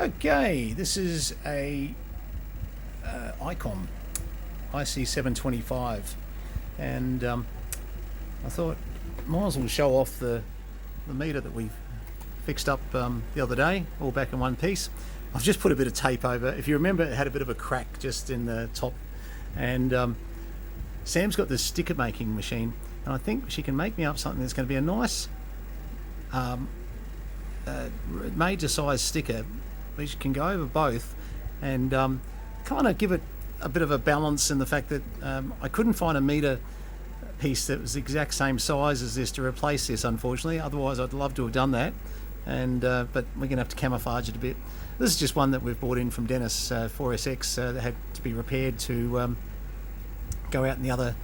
Okay, this is a Icom IC725, and I thought might as well show off the meter that we fixed up the other day, all back in one piece. I've just put a bit of tape over. If you remember, it had a bit of a crack just in the top, and Sam's got this sticker making machine, and I think she can make me up something that's going to be a nice major size sticker which can go over both, and kind of give it a bit of a balance in the fact that I couldn't find a meter piece that was the exact same size as this to replace this, unfortunately. Otherwise I'd love to have done that, and but we're gonna have to camouflage it a bit. This is just one that we've bought in from Dennis, 4SX, that had to be repaired to go out in the other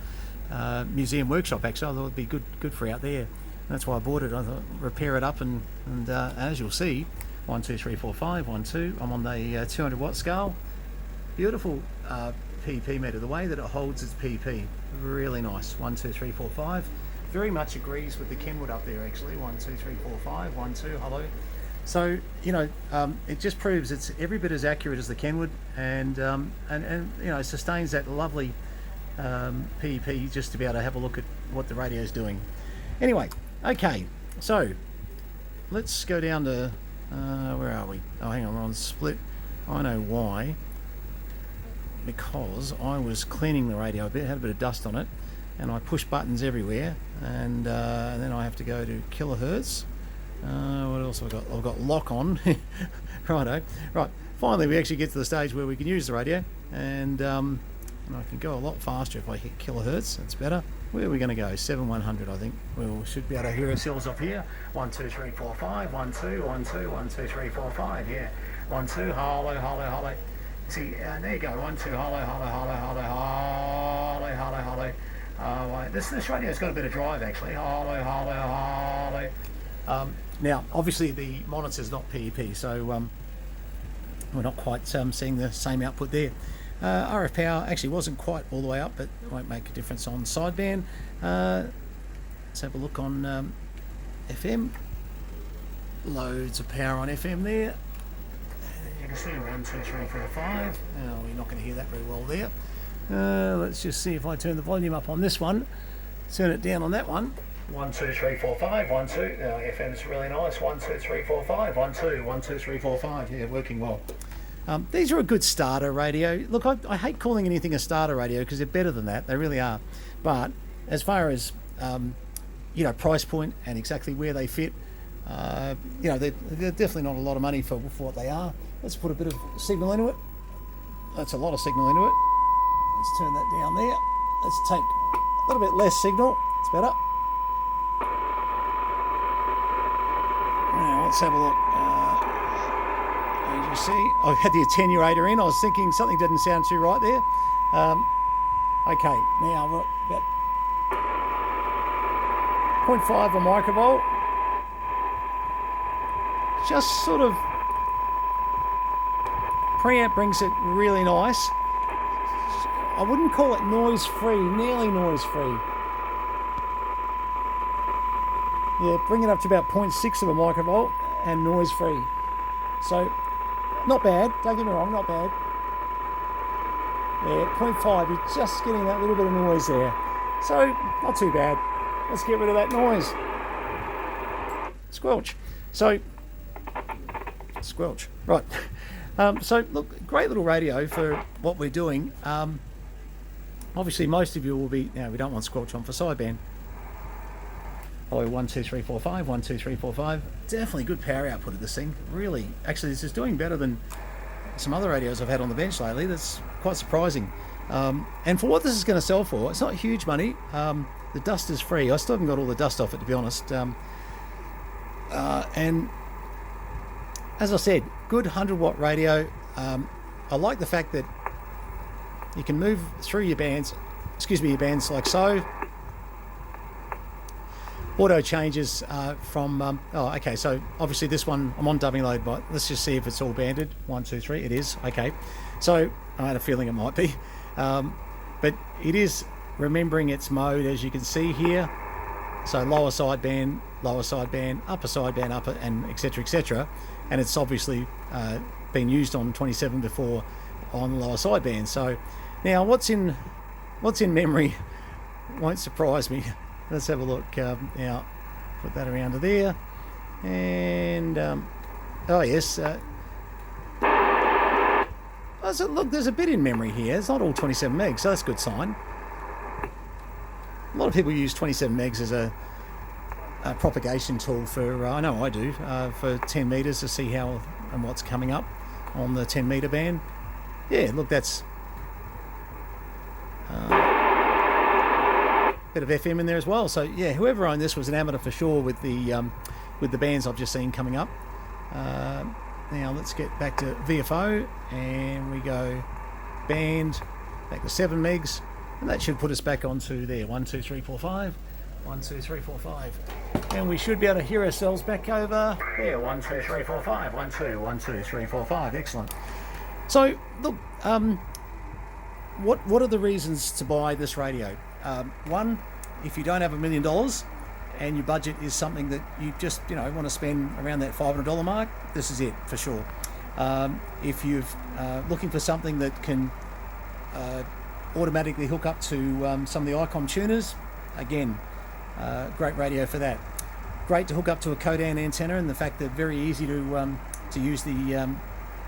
museum workshop. Actually, I thought it'd be good for out there. That's why I bought it. I thought repair it up, and as you'll see, 1 2 3 4 5 1 2. I'm on the 200 watt scale. Beautiful PP meter. The way that it holds its PP, really nice. 1 2 3 4 5. Very much agrees with the Kenwood up there actually. 1 2 3 4 5 1 2. Hello. So you know, it just proves it's every bit as accurate as the Kenwood, and you know, sustains that lovely PP just to be able to have a look at what the radio is doing. Anyway, okay, so let's go down to where are we? Oh, hang on, we're on split. I know why. Because I was cleaning the radio a bit, had a bit of dust on it, and I push buttons everywhere, and then I have to go to kilohertz. What else have I got? I've got lock on. Righto. Right. Finally, we actually get to the stage where we can use the radio, and I can go a lot faster if I hit kilohertz. That's better. Where are we going to go? 7100, I think. We should be able to hear ourselves up here. 1 2 3 4 5 1 2 1 2 1 2 3 4 5. Yeah. 1 2. Hello, hello, hello. See, there you go. 1 2. Hello, hello, hello, hello, hello, hello, hello. This radio's got a bit of drive actually. Hello, hello, hello. Now, obviously, the monitor's not PEP, so we're not quite seeing the same output there. RF power actually wasn't quite all the way up, but it won't make a difference on sideband. Let's have a look on FM. Loads of power on FM there. You can see 1 2 3 4 5. Oh, you're not going to hear that very well there. Let's just see if I turn the volume up on this one. Turn it down on that one. 1 2 3 4 5 1 2. Now FM's really nice. 1 2 3 4 5 1 2 1 2 3 4 5. Yeah, working well. These are a good starter radio. Look, I hate calling anything a starter radio because they're better than that. They really are. But as far as you know, price point and exactly where they fit, you know, they're definitely not a lot of money for what they are. Let's put a bit of signal into it. That's a lot of signal into it. Let's turn that down there. Let's take a little bit less signal. It's better. Now let's have a look. As you see, I had the attenuator in. I was thinking something didn't sound too right there. Okay, now we're about 0.5 a microvolt. Just sort of preamp brings it really nice. I wouldn't call it noise free, nearly noise free. Yeah, bring it up to about 0.6 of a microvolt and noise free. So, not bad, don't get me wrong, not bad. Yeah, 0.5, you're just getting that little bit of noise there. So, not too bad. Let's get rid of that noise. Squelch. So, squelch. Right. So, look, great little radio for what we're doing. Obviously, most of you will be... Now, we don't want squelch on for sideband. Oh, 1 2 3 4 5 1 2 3 4 5. Definitely good power output of this thing. Really, actually, this is doing better than some other radios I've had on the bench lately. That's quite surprising. And for what this is going to sell for, it's not huge money. The dust is free. I still haven't got all the dust off it, to be honest. And as I said, good 100-watt radio. I like the fact that you can move through your bands. Your bands like so. Auto changes from, okay, so obviously this one, I'm on dubbing load, but let's just see if it's all banded. 1 2 3, it is, okay. So I had a feeling it might be, but it is remembering its mode, as you can see here. So lower sideband, upper sideband, upper, and etc., etc. and it's obviously been used on 27 before on lower sideband. So now what's in memory won't surprise me. Let's have a look. Now put that around to there, and oh yes, so look, there's a bit in memory here. It's not all 27 megs, so that's a good sign. A lot of people use 27 megs as a propagation tool for, I know I do, for 10 meters to see how and what's coming up on the 10 meter band. Yeah, look, that's a bit of FM in there as well. So yeah, whoever owned this was an amateur for sure with the bands I've just seen coming up. Now let's get back to VFO, and we go band back to 7 megs, and that should put us back onto there. 1 2 3 4 5. 1 2 3 4 5, and we should be able to hear ourselves back over there. 1 2 3 4 5. 1 2 1 2 3 4 5. Excellent. So look, what are the reasons to buy this radio? One, if you don't have $1 million and your budget is something that you just want to spend around that $500 mark, this is it for sure. If you're looking for something that can automatically hook up to some of the Icom tuners, again, great radio for that. Great to hook up to a Codan antenna, and the fact that very easy to use the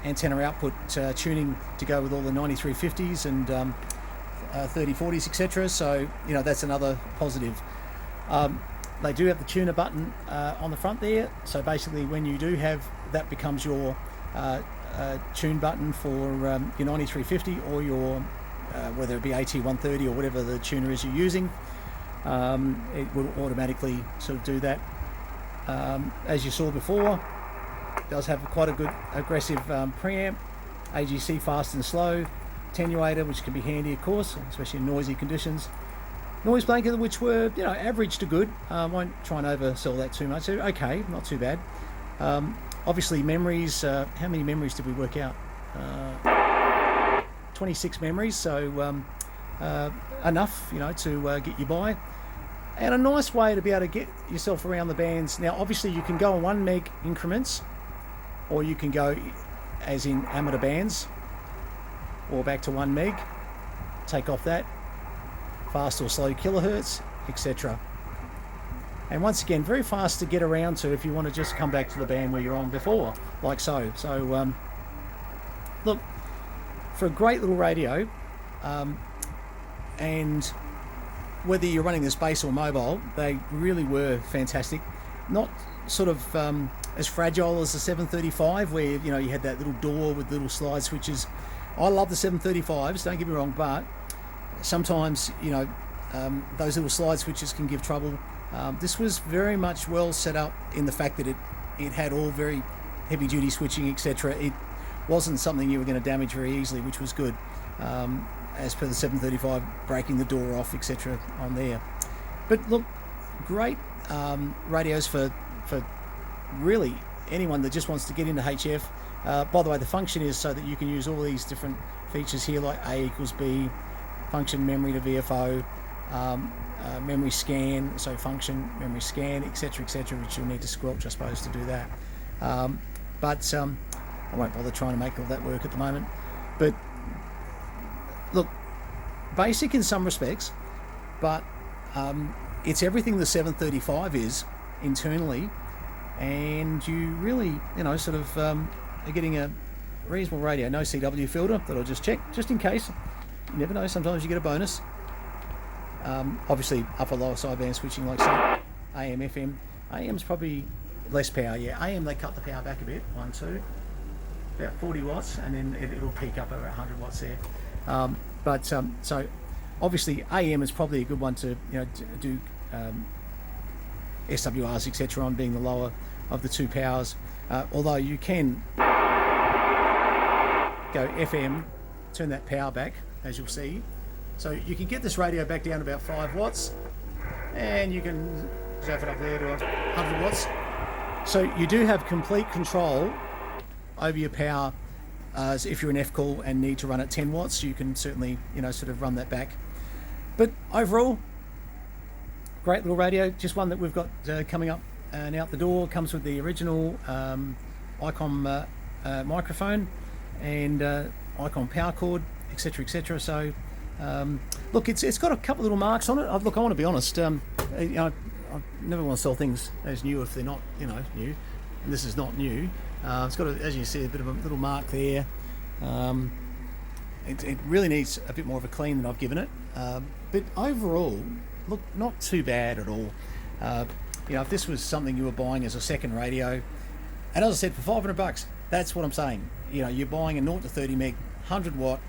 antenna output tuning to go with all the 9350s and 3040s, etc. So that's another positive. They do have the tuner button on the front there, so basically when you do have that, becomes your tune button for your 9350 or your whether it be AT130 or whatever the tuner is you're using. It will automatically sort of do that. As you saw before, it does have quite a good aggressive preamp, AGC fast and slow, attenuator, which can be handy of course, especially in noisy conditions. Noise blanket, which were average to good. Won't try and oversell that too much. Okay, not too bad. Obviously memories, how many memories did we work out? 26 memories, so enough to get you by, and a nice way to be able to get yourself around the bands. Now obviously you can go on 1 meg increments, or you can go as in amateur bands, or back to 1 meg, take off that, fast or slow kilohertz, etc. And once again, very fast to get around to if you want to just come back to the band where you're on before, like so. So look, for a great little radio, and whether you're running this base or mobile, they really were fantastic. Not sort of as fragile as the 735, where you had that little door with little slide switches. I love the 735s, don't get me wrong, but sometimes those little slide switches can give trouble. This was very much well set up in the fact that it had all very heavy duty switching, etc. It wasn't something you were going to damage very easily, which was good, as per the 735, breaking the door off, etc. on there. But look, great radios for really anyone that just wants to get into HF. By the way, the function is so that you can use all these different features here, like A equals B, function memory to VFO, memory scan, so function memory scan, etc., which you'll need to squelch, I suppose, to do that. But I won't bother trying to make all that work at the moment. But look, basic in some respects, but it's everything the 735 is internally, and you really, sort of are getting a reasonable radio. No CW filter that I'll just check, just in case. You never know, sometimes you get a bonus. Obviously upper lower sideband switching, like so. AM, FM. AM's probably less power, yeah. AM, they cut the power back a bit, 1, 2, about 40 watts, and then it'll peak up over 100 watts there. So obviously AM is probably a good one to do SWRs, etc. on, being the lower of the two powers. Although you can go FM, turn that power back, as you'll see. So you can get this radio back down to about 5 watts, and you can zap it up there to 100 watts. So you do have complete control over your power. If you're an F-call and need to run at 10 watts, you can certainly, sort of run that back. But overall, great little radio. Just one that we've got coming up and out the door. Comes with the original Icom microphone and Icom power cord, etc., etc. So look, it's got a couple little marks on it. Look, I want to be honest. I never want to sell things as new if they're not, new. And this is not new. It's got, as you see, a bit of a little mark there. It really needs a bit more of a clean than I've given it. But overall, look, not too bad at all. If this was something you were buying as a second radio, and as I said, for $500, that's what I'm saying. You're buying a 0 to 30 meg, 100 watt,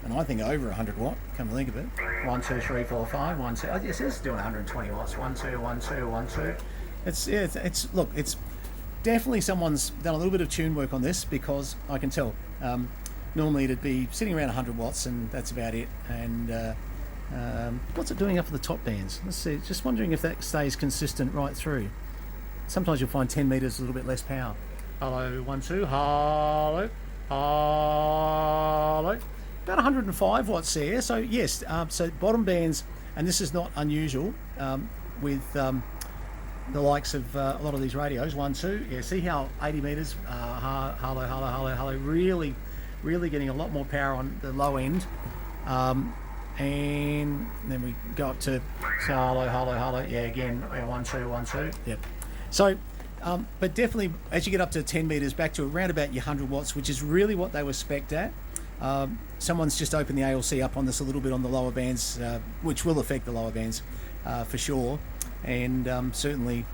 and I think over 100 watt. Come to think of it, 1, 2, 3, 4, 5, 1, 2. It says doing 120 watts. 1, 2, 1, 2, 1, 2. It's look, it's definitely someone's done a little bit of tune work on this, because I can tell. Normally it'd be sitting around 100 watts, and that's about it. And what's it doing up at the top bands? Let's see. Just wondering if that stays consistent right through. Sometimes you'll find 10 meters a little bit less power. Hello, 1, 2. Hello, hello. About 105 watts there. So yes, so bottom bands, and this is not unusual with the likes of a lot of these radios. 1, 2. Yeah, see how 80 meters. Hello, hello, hello, hello. Really getting a lot more power on the low end. And then we go up to hello, hello, hello. Yeah, again, 1, 2, 1, 2. Yep. So, but definitely as you get up to 10 meters, back to around about your 100 watts, which is really what they were spec'd at. Someone's just opened the ALC up on this a little bit on the lower bands, which will affect the lower bands for sure. And certainly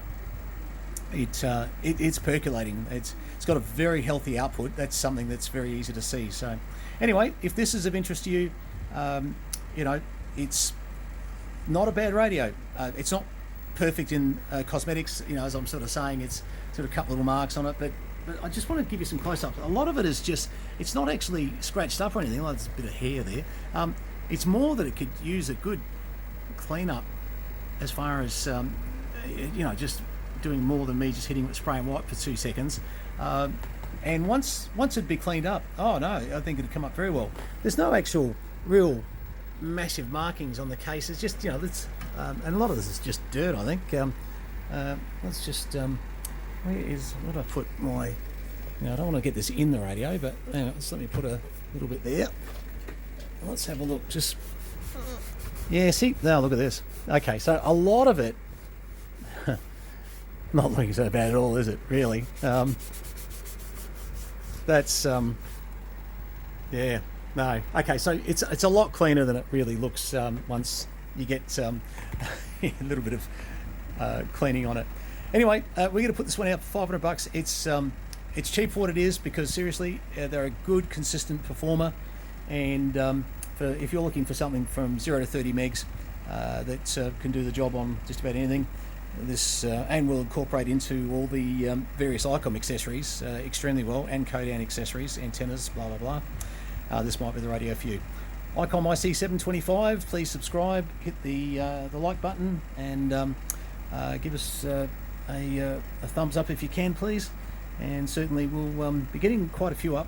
it's percolating. It's got a very healthy output. That's something that's very easy to see. So anyway, if this is of interest to you, it's not a bad radio. It's not perfect in cosmetics, as I'm sort of saying. It's sort of a couple little marks on it, but I just want to give you some close-ups. A lot of it is just, it's not actually scratched up or anything. Like there's a bit of hair there. It's more that it could use a good clean-up as far as just doing more than me just hitting it with spray and wipe for 2 seconds. And once it'd be cleaned up, oh no, I think it'd come up very well. There's no actual real massive markings on the case. It's just, let's and a lot of this is just dirt, I think. Let's just where did I put my, I don't want to get this in the radio, but let me put a little bit there. Let's have a look. Just yeah, see, now look at this. Okay, so a lot of it not looking so bad at all, is it, really? That's yeah, no. Okay, so it's a lot cleaner than it really looks once you get a little bit of cleaning on it. Anyway, we're going to put this one out for $500. It's cheap for what it is, because seriously, they're a good, consistent performer. And if you're looking for something from 0 to 30 megs that can do the job on just about anything, this and will incorporate into all the various Icom accessories extremely well, and Codan accessories, antennas, blah blah blah. This might be the radio for you. Icom IC725. Please subscribe, hit the like button, and give us a thumbs up if you can, please. And certainly we'll be getting quite a few up.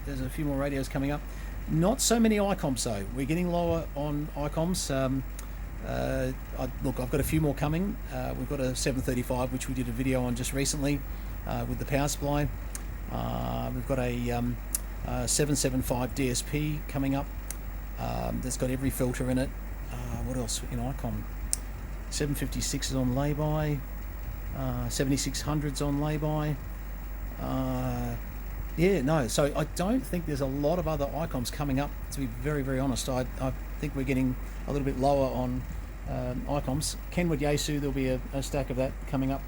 There's a few more radios coming up. Not so many Icoms though. We're getting lower on Icoms. Look, I've got a few more coming. We've got a 735, which we did a video on just recently with the power supply. We've got a 775 DSP coming up that's got every filter in it. What else in Icom? 756 is on lay-by. 7600's on lay-by. Yeah, no, so I don't think there's a lot of other Icoms coming up, to be very, very honest. I think we're getting a little bit lower on Icoms. Kenwood Yaesu, there'll be a stack of that coming up,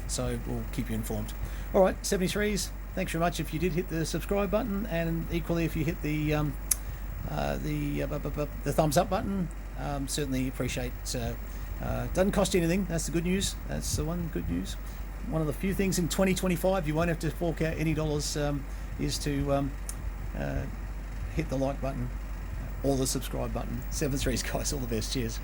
so we'll keep you informed. All right, 73s, thanks very much if you did hit the subscribe button, and equally if you hit the thumbs up button. Certainly appreciate. Doesn't cost you anything. That's the good news. That's the one good news. One of the few things in 2025 you won't have to fork out any dollars is to hit the like button or the subscribe button. 73s guys, all the best. Cheers.